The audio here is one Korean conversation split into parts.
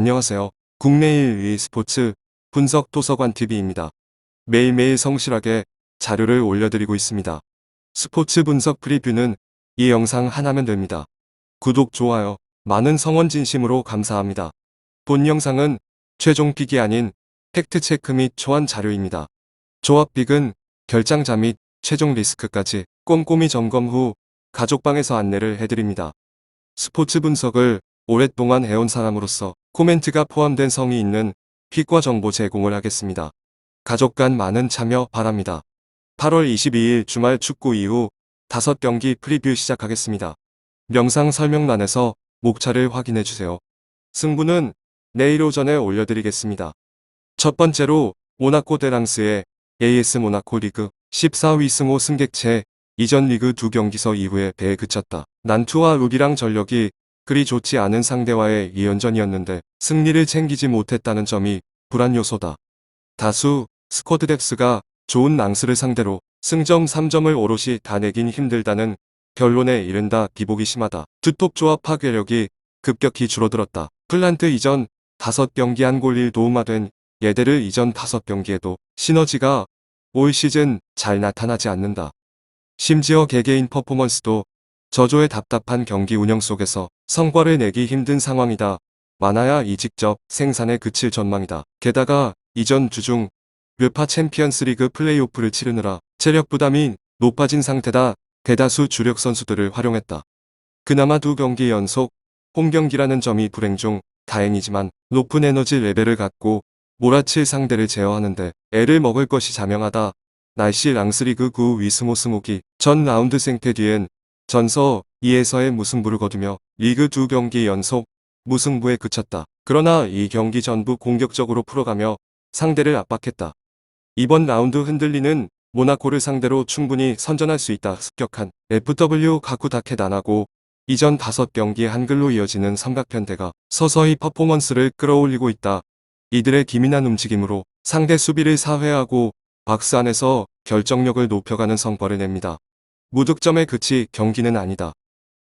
안녕하세요. 국내 1위 스포츠 분석 도서관 TV입니다. 매일매일 성실하게 자료를 올려드리고 있습니다. 스포츠 분석 프리뷰는 이 영상 하나면 됩니다. 구독, 좋아요, 많은 성원 진심으로 감사합니다. 본 영상은 최종 픽이 아닌 팩트체크 및 초안 자료입니다. 조합픽은 결장자 및 최종 리스크까지 꼼꼼히 점검 후 가족방에서 안내를 해드립니다. 스포츠 분석을 오랫동안 해온 사람으로서 코멘트가 포함된 성의 있는 픽과 정보 제공을 하겠습니다. 가족 간 많은 참여 바랍니다. 8월 22일 주말 축구 이후 5경기 프리뷰 시작하겠습니다. 영상 설명란에서 목차를 확인해주세요. 승부는 내일 오전에 올려드리겠습니다. 첫 번째로 모나코 대 랑스의 AS 모나코 리그 14위 승호 승객체 이전 리그 2경기서 이후에 배에 그쳤다. 난투와 루비랑 전력이 그리 좋지 않은 상대와의 2연전이었는데 승리를 챙기지 못했다는 점이 불안 요소다. 다수 스쿼드 뎁스가 좋은 랑스를 상대로 승점 3점을 오롯이 다 내긴 힘들다는 결론에 이른다. 기복이 심하다. 투톱 조합 파괴력이 급격히 줄어들었다. 플란트 이전 5경기 한 골 1도움화된 예데르 이전 5경기에도 시너지가 올 시즌 잘 나타나지 않는다. 심지어 개개인 퍼포먼스도 저조의 답답한 경기 운영 속에서 성과를 내기 힘든 상황이다. 많아야 이직적 생산에 그칠 전망이다. 게다가 이전 주중 르파 챔피언스리그 플레이오프를 치르느라 체력 부담이 높아진 상태다. 대다수 주력 선수들을 활용했다. 그나마 2경기 연속 홈경기라는 점이 불행 중 다행이지만 높은 에너지 레벨을 갖고 몰아칠 상대를 제어하는데 애를 먹을 것이 자명하다. 날씨 랑스리그 9위 승호 승욱이 전 라운드 생패 뒤엔 전서 2에서의 무승부를 거두며 리그 2경기 연속 무승부에 그쳤다. 그러나 이 경기 전부 공격적으로 풀어가며 상대를 압박했다. 이번 라운드 흔들리는 모나코를 상대로 충분히 선전할 수 있다. 습격한 FW 가쿠다켓 안하고 이전 5경기 한글로 이어지는 삼각편대가 서서히 퍼포먼스를 끌어올리고 있다. 이들의 기민한 움직임으로 상대 수비를 사회하고 박스 안에서 결정력을 높여가는 성과를 냅니다. 무득점에 그치 경기는 아니다.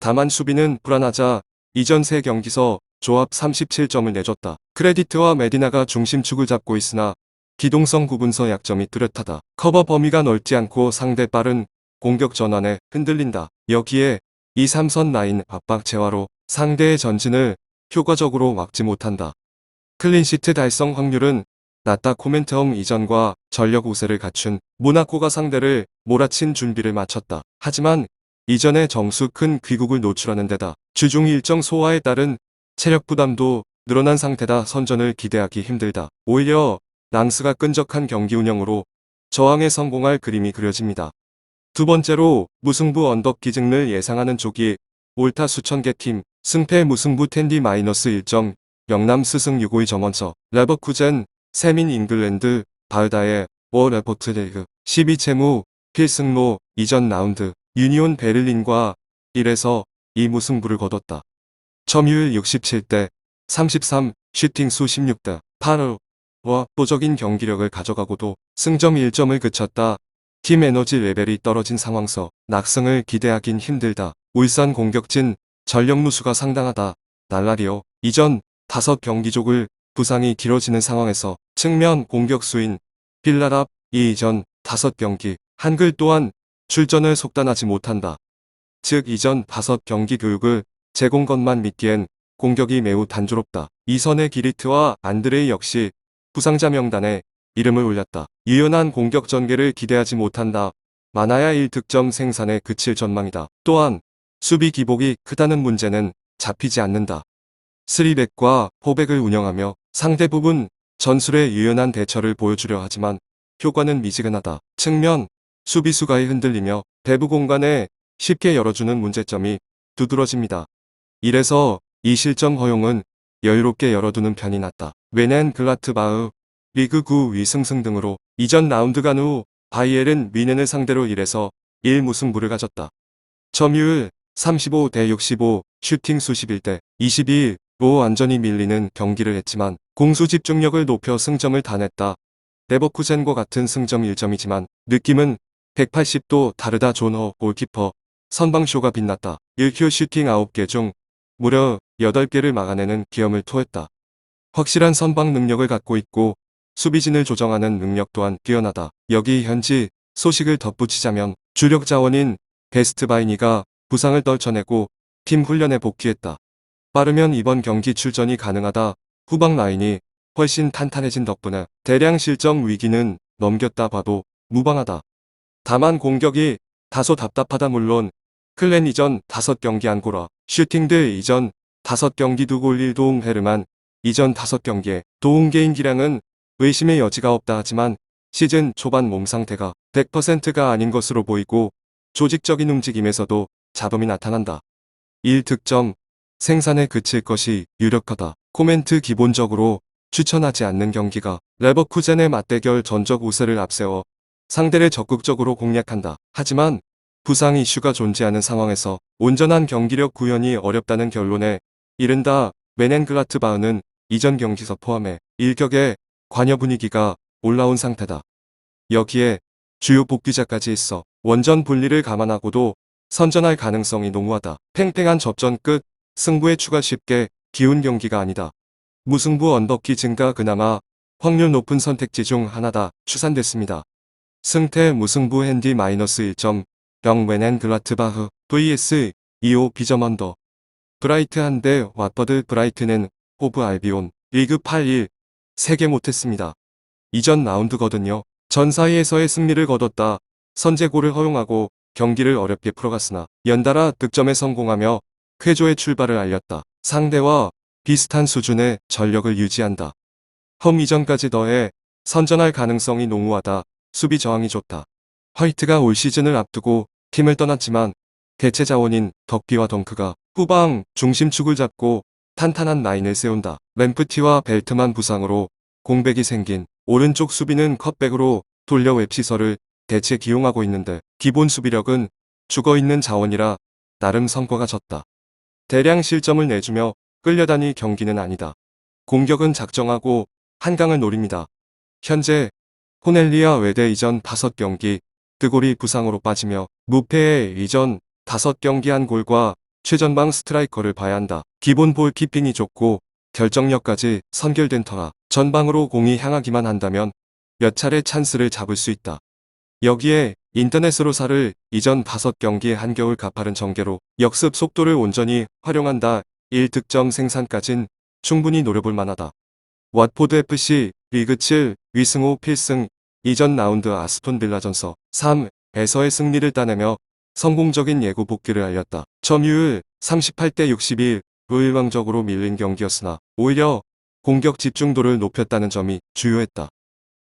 다만 수비는 불안하자 이전 3경기서 조합 37점을 내줬다. 크레디트와 메디나가 중심축을 잡고 있으나 기동성 구분서 약점이 뚜렷하다. 커버 범위가 넓지 않고 상대 빠른 공격 전환에 흔들린다. 여기에 2-3선 라인 압박 재화로 상대의 전진을 효과적으로 막지 못한다. 클린시트 달성 확률은 낮다. 코멘트홈 이전과 전력 우세를 갖춘 모나코가 상대를 몰아친 준비를 마쳤다. 하지만 이전에 정수 큰 귀국을 노출하는 데다 주중 일정 소화에 따른 체력 부담도 늘어난 상태다. 선전을 기대하기 힘들다. 오히려 랑스가 끈적한 경기 운영으로 저항에 성공할 그림이 그려집니다. 두 번째로 무승부 언덕 기증을 예상하는 쪽이 옳다. 수천개 팀 승패 무승부 텐디 -1점 영남 스승 6호의 점원서 레버쿠젠 세민 잉글랜드 바르다의 워 레포트 리그 12채무 필승로 이전 라운드 유니온 베를린과 1에서 2 무승부를 거뒀다. 점유율 67대 33 슈팅 수 16대 8와 압도적인 경기력을 가져가고도 승점 1점을 그쳤다. 팀 에너지 레벨이 떨어진 상황서 낙승을 기대하긴 힘들다. 울산 공격진 전력 누수가 상당하다. 날라리오 이전 5경기족을 부상이 길어지는 상황에서 측면 공격수인 빌라랍 이전 5경기 한글 또한 출전을 속단하지 못한다. 즉 이전 5경기 교육을 제공 것만 믿기엔 공격이 매우 단조롭다. 이선의 기리트와 안드레이 역시 부상자 명단에 이름을 올렸다. 유연한 공격 전개를 기대하지 못한다. 많아야 1득점 생산에 그칠 전망이다. 또한 수비 기복이 크다는 문제는 잡히지 않는다. 3백과 4백을 운영하며 상대 부분 전술에 유연한 대처를 보여주려 하지만 효과는 미지근하다. 측면 수비수가에 흔들리며 배부 공간에 쉽게 열어주는 문제점이 두드러집니다. 이래서 이 실점 허용은 여유롭게 열어두는 편이 낫다. 웨넨 글라트바흐 리그 9위 승승 등으로 이전 라운드 간 후 바이에른 뮌헨을 상대로 1에서 1 무승부를 가졌다. 점유율 35대 65 슈팅 수 11대 22로 완전히 밀리는 경기를 했지만 공수 집중력을 높여 승점을 다 냈다. 레버쿠젠과 같은 승점 1점이지만 느낌은 180도 다르다. 존허 골키퍼 선방쇼가 빛났다. 1큐 슈팅 9개 중 무려 8개를 막아내는 기염을 토했다. 확실한 선방 능력을 갖고 있고 수비진을 조정하는 능력 또한 뛰어나다. 여기 현지 소식을 덧붙이자면 주력 자원인 베스트바이니가 부상을 떨쳐내고 팀 훈련에 복귀했다. 빠르면 이번 경기 출전이 가능하다. 후방 라인이 훨씬 탄탄해진 덕분에 대량 실점 위기는 넘겼다 봐도 무방하다. 다만 공격이 다소 답답하다. 물론 클랜 이전 5경기 안 골아, 슈팅들 이전 5경기 2골 1도움. 헤르만 이전 5경기에 도움 개인기량은 의심의 여지가 없다. 하지만 시즌 초반 몸 상태가 100%가 아닌 것으로 보이고 조직적인 움직임에서도 잡음이 나타난다. 1득점 생산에 그칠 것이 유력하다. 코멘트 기본적으로 추천하지 않는 경기가 레버쿠젠의 맞대결 전적 우세를 앞세워 상대를 적극적으로 공략한다. 하지만 부상 이슈가 존재하는 상황에서 온전한 경기력 구현이 어렵다는 결론에 이른다. 메넨글라트바흐는 이전 경기서 포함해 일격의 관여 분위기가 올라온 상태다. 여기에 주요 복귀자까지 있어 원전 분리를 감안하고도 선전할 가능성이 농후하다. 팽팽한 접전 끝 승부에 추가 쉽게 기운 경기가 아니다. 무승부 언덕기 증가 그나마 확률 높은 선택지 중 하나다 추산됐습니다. 승태 무승부 핸디 -1.0 메넨글라트바흐 vs 25 비점 언더 브라이트 대 왓퍼드. 브라이트는 호브 알비온 리그 8일 3개 못했습니다. 이전 라운드거든요. 전사이에서의 승리를 거뒀다. 선제골을 허용하고 경기를 어렵게 풀어갔으나 연달아 득점에 성공하며 쾌조의 출발을 알렸다. 상대와 비슷한 수준의 전력을 유지한다. 홈 이전까지 더해 선전할 가능성이 농후하다. 수비 저항이 좋다. 화이트가 올 시즌을 앞두고 팀을 떠났지만 대체 자원인 덕비와 덩크가 후방 중심축을 잡고 탄탄한 라인을 세운다. 램프티와 벨트만 부상으로 공백이 생긴 오른쪽 수비는 컷백으로 돌려 웹시설을 대체 기용하고 있는데 기본 수비력은 죽어있는 자원이라 나름 성과가 졌다. 대량 실점을 내주며 끌려다닐 경기는 아니다. 공격은 작정하고 한강을 노립니다. 현재 호넬리아 외대 이전 5경기 드골이 부상으로 빠지며 무패의 이전 5경기 한 골과 최전방 스트라이커를 봐야 한다. 기본 볼 키핑이 좋고 결정력까지 선결된 터라 전방으로 공이 향하기만 한다면 몇 차례 찬스를 잡을 수 있다. 여기에 인터넷으로 살을 이전 5경기의 한겨울 가파른 전개로 역습 속도를 온전히 활용한다. 1득점 생산까진 충분히 노려볼 만하다. 왓포드 FC 리그 7 위승 5 필승 이전 라운드 아스톤 빌라 전서 3에서의 승리를 따내며 성공적인 예고 복귀를 알렸다. 점유율 38대 62로 일방적으로 밀린 경기였으나 오히려 공격 집중도를 높였다는 점이 주요했다.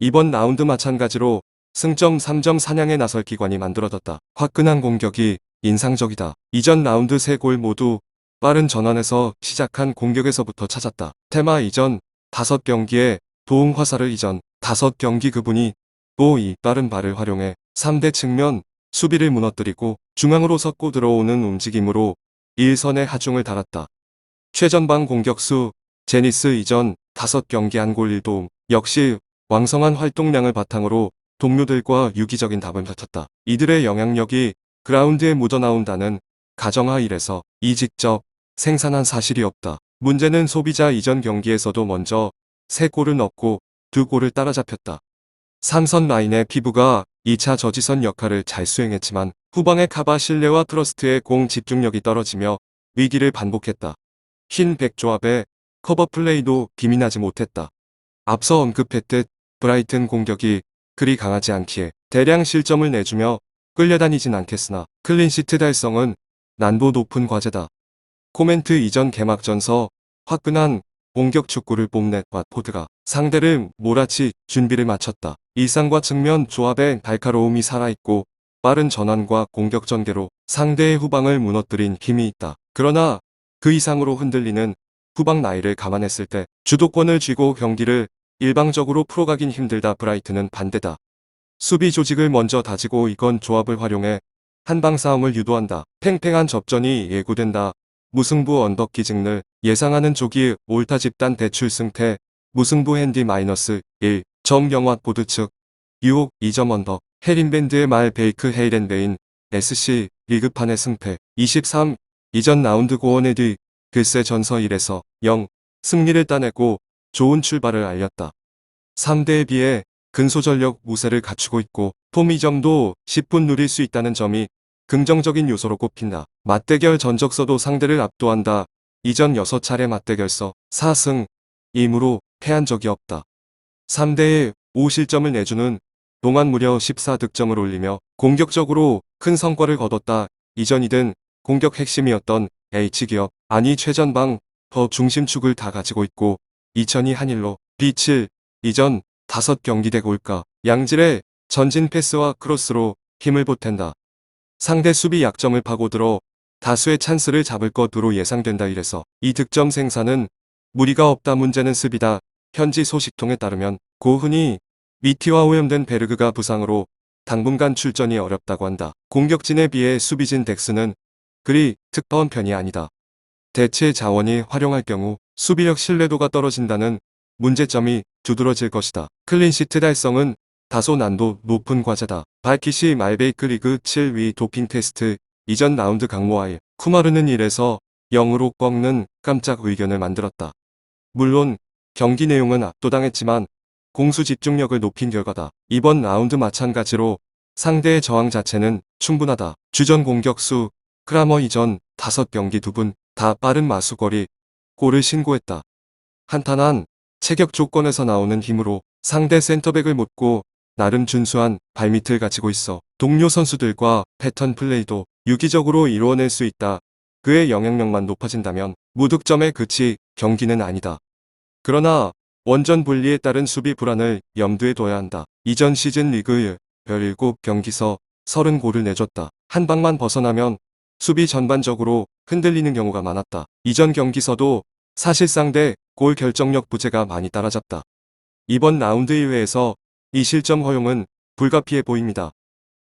이번 라운드 마찬가지로 승점 3점 사냥에 나설 기관이 만들어졌다. 화끈한 공격이 인상적이다. 이전 라운드 3골 모두 빠른 전환에서 시작한 공격에서부터 찾았다. 테마 이전 5경기에 도움 화살을 이전 5경기 그분이 또 이 빠른 발을 활용해 3대 측면 수비를 무너뜨리고 중앙으로 섞고 들어오는 움직임으로 1선의 하중을 달았다. 최전방 공격수 제니스 이전 5경기 한 골 1도움 역시 왕성한 활동량을 바탕으로 동료들과 유기적인 답을 펼쳤다. 이들의 영향력이 그라운드에 묻어나온다는 가정하 1에서 이 직접 생산한 사실이 없다. 문제는 소비자 이전 경기에서도 먼저 3골을 넣고 2골을 따라잡혔다. 3선 라인의 피부가 2차 저지선 역할을 잘 수행했지만 후방의 카바 신뢰와 트러스트의 공 집중력이 떨어지며 위기를 반복했다. 흰 백 조합의 커버 플레이도 기민하지 못했다. 앞서 언급했듯 브라이튼 공격이 그리 강하지 않기에 대량 실점을 내주며 끌려다니진 않겠으나 클린시트 달성은 난도 높은 과제다. 코멘트 이전 개막전서 화끈한 공격 축구를 뽐낸 왓포드가 상대를 몰아치 준비를 마쳤다. 일상과 측면 조합의 날카로움이 살아있고 빠른 전환과 공격 전개로 상대의 후방을 무너뜨린 힘이 있다. 그러나 그 이상으로 흔들리는 후방 라인을 감안했을 때 주도권을 쥐고 경기를 일방적으로 풀어가긴 힘들다. 브라이트는 반대다. 수비 조직을 먼저 다지고 이건 조합을 활용해 한방 싸움을 유도한다. 팽팽한 접전이 예고된다. 무승부 언덕기 증를 예상하는 조기 올타 집단 대출 승태 무승부 핸디 -1 정영화 보드 측 유혹 2점 언덕 헤린밴드의 말 베이크 헤이렌베인 SC 리그판의 승패 23 이전 라운드 고원의 뒤 글쎄 전서 1에서 0 승리를 따내고 좋은 출발을 알렸다. 상대에 비해 근소전력 우세를 갖추고 있고 폼 이점도 10분 누릴 수 있다는 점이 긍정적인 요소로 꼽힌다. 맞대결 전적서도 상대를 압도한다. 이전 6차례 맞대결서 4승 2무로 패한 적이 없다. 3대에 5실점을 내주는 동안 무려 14득점을 올리며 공격적으로 큰 성과를 거뒀다. 이전이든 공격 핵심이었던 H기업 아니 최전방 더 중심축을 다 가지고 있고 2002 한일로 B7 이전 5경기 대골까 양질의 전진 패스와 크로스로 힘을 보탠다. 상대 수비 약점을 파고들어 다수의 찬스를 잡을 것으로 예상된다. 이래서 이 득점 생산은 무리가 없다. 문제는 수비다. 현지 소식통에 따르면 고훈이 미티와 오염된 베르그가 부상으로 당분간 출전이 어렵다고 한다. 공격진에 비해 수비진 덱스는 그리 특파원 편이 아니다. 대체 자원이 활용할 경우 수비력 신뢰도가 떨어진다는 문제점이 두드러질 것이다. 클린시트 달성은 다소 난도 높은 과제다. 발키시 말베이크 리그 7위 도핑 테스트 이전 라운드 강모아일 쿠마르는 1에서 0으로 꺾는 깜짝 의견을 만들었다. 물론 경기 내용은 압도당했지만 공수 집중력을 높인 결과다. 이번 라운드 마찬가지로 상대의 저항 자체는 충분하다. 주전 공격수 크라머 이전 5경기 2분 다 빠른 마수거리 골을 신고했다. 한탄한 체격 조건에서 나오는 힘으로 상대 센터백을 못고 나름 준수한 발밑을 가지고 있어 동료 선수들과 패턴 플레이도 유기적으로 이루어낼 수 있다. 그의 영향력만 높아진다면 무득점에 그치 경기는 아니다. 그러나 원전 분리에 따른 수비 불안을 염두에 둬야 한다. 이전 시즌 리그 17경기서 30골을 내줬다. 한 방만 벗어나면 수비 전반적으로 흔들리는 경우가 많았다. 이전 경기서도 사실상 대 골 결정력 부재가 많이 따라잡다. 이번 라운드 이외에서 이 실점 허용은 불가피해 보입니다.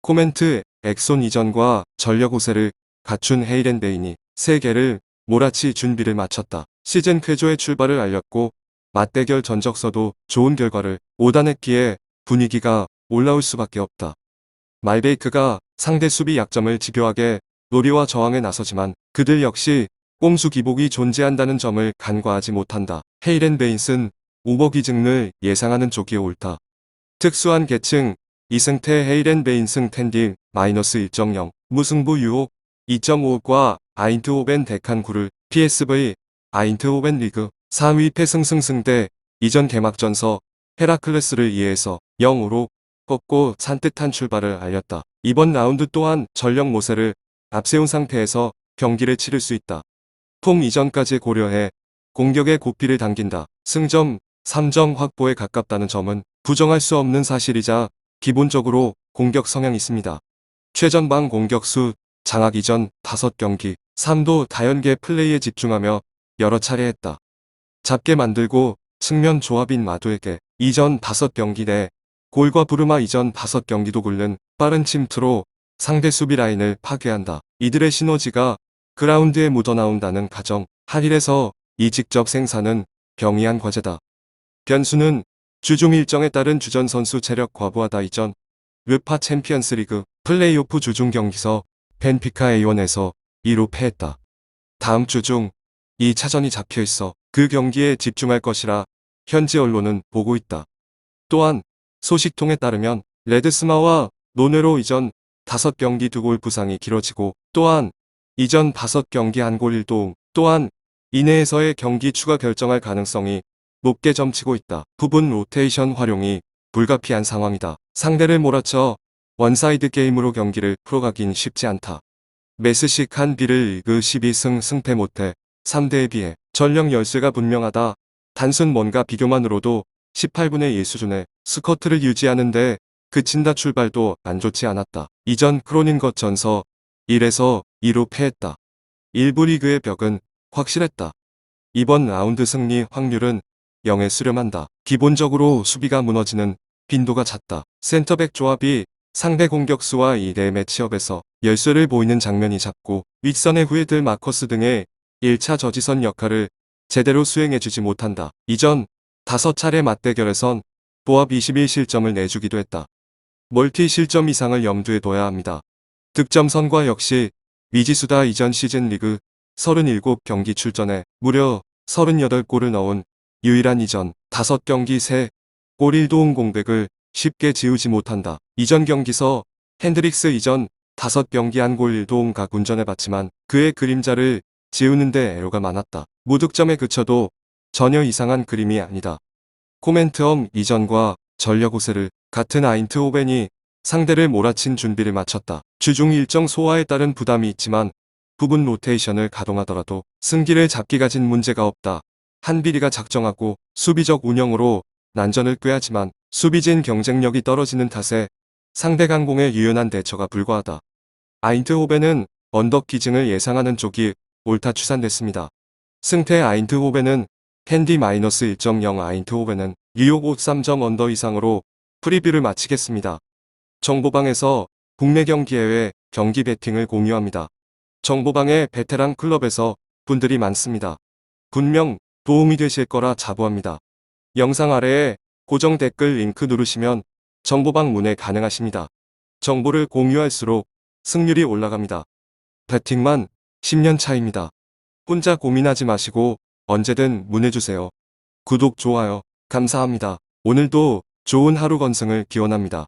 코멘트 엑손 이전과 전력 우세를 갖춘 헤이렌 베인이 3개를 몰아치 준비를 마쳤다. 시즌 쾌조의 출발을 알렸고 맞대결 전적서도 좋은 결과를 오단했기에 분위기가 올라올 수밖에 없다. 말베이크가 상대 수비 약점을 집요하게 놀이와 저항에 나서지만 그들 역시 꼼수 기복이 존재한다는 점을 간과하지 못한다. 헤이렌 베인슨 오버기증을 예상하는 쪽이 옳다. 특수한 계층 이승태 헤이렌 베인슨 텐딜 -1.0 무승부 유혹 2.5과 아인트호벤 데칸구를 PSV 아인트호벤 리그 3위 패승승승대 이전 개막전서 헤라클레스를 2에서 0으로 꺾고 산뜻한 출발을 알렸다. 이번 라운드 또한 전력 모세를 앞세운 상태에서 경기를 치를 수 있다. 폼 이전까지 고려해 공격의 고삐를 당긴다. 승점 3점 확보에 가깝다는 점은 부정할 수 없는 사실이자 기본적으로 공격 성향이 있습니다. 최전방 공격수 장악 이전 5경기 3도 다연계 플레이에 집중하며 여러 차례 했다. 잡게 만들고 측면 조합인 마두에게 이전 5경기 내 골과 부르마 이전 5경기도 굴른 빠른 침투로 상대 수비 라인을 파괴한다. 이들의 시너지가 그라운드에 묻어나온다는 가정 한일에서 이 직접 생산은 병이한 과제다. 변수는 주중 일정에 따른 주전 선수 체력 과부하다. 이전 르파 챔피언스 리그 플레이오프 주중 경기서 벤피카 A1에서 2로 패했다. 다음 주 중 2차전이 잡혀있어 그 경기에 집중할 것이라 현지 언론은 보고 있다. 또한 소식통에 따르면 레드스마와 노네로 이전 5경기 2골 부상이 길어지고 또한 이전 5경기 1골 1도움 또한 이내에서의 경기 추가 결정할 가능성이 높게 점치고 있다. 부분 로테이션 활용이 불가피한 상황이다. 상대를 몰아쳐 원사이드 게임으로 경기를 풀어가긴 쉽지 않다. 메스식 한 비를 리그 12승 승패 못해 3대에 비해 전력 열세가 분명하다. 단순 뭔가 비교만으로도 18분의 1 수준의 스커트를 유지하는데 그친다. 출발도 안 좋지 않았다. 이전 크로닌것 전서 1에서 2로 패했다. 일부 리그의 벽은 확실했다. 이번 라운드 승리 확률은 0에 수렴한다. 기본적으로 수비가 무너지는 빈도가 잦다. 센터백 조합이 상대 공격수와 2대 매치업에서 열쇠를 보이는 장면이 잦고 윗선의 후예들 마커스 등의 1차 저지선 역할을 제대로 수행해주지 못한다. 이전 5차례 맞대결에선 보합 21실점을 내주기도 했다. 멀티 실점 이상을 염두에 둬야 합니다. 득점선과 역시 미지수다. 이전 시즌 리그 37경기 출전에 무려 38골을 넣은 유일한 이전 5경기 3골 1도움 공백을 쉽게 지우지 못한다. 이전 경기서 핸드릭스 이전 5경기 1골 1도움 각 운전해봤지만 그의 그림자를 지우는데 애로가 많았다. 무득점에 그쳐도 전혀 이상한 그림이 아니다. 코멘트엄 이전과 전력 우세를 같은 아인트호벤이 상대를 몰아친 준비를 마쳤다. 주중 일정 소화에 따른 부담이 있지만 부분 로테이션을 가동하더라도 승기를 잡기가 진 문제가 없다. 한비리가 작정하고 수비적 운영으로 난전을 꾀하지만 수비진 경쟁력이 떨어지는 탓에 상대 강공에 유연한 대처가 불과하다. 아인트호벤은 언덕 기증을 예상하는 쪽이 옳다 추산됐습니다. 승태 아인트호벤은 캔디 -1.0 아인트호벤은 뉴욕 53점 언더 이상으로 프리뷰를 마치겠습니다. 정보방에서 국내 경기 해외 경기 베팅을 공유합니다. 정보방의 베테랑 클럽에서 분들이 많습니다. 분명 도움이 되실 거라 자부합니다. 영상 아래에 고정 댓글 링크 누르시면 정보방 문의 가능하십니다. 정보를 공유할수록 승률이 올라갑니다. 베팅만 10년 차입니다. 혼자 고민하지 마시고 언제든 문의주세요. 구독, 좋아요 감사합니다. 오늘도 좋은 하루 건승을 기원합니다.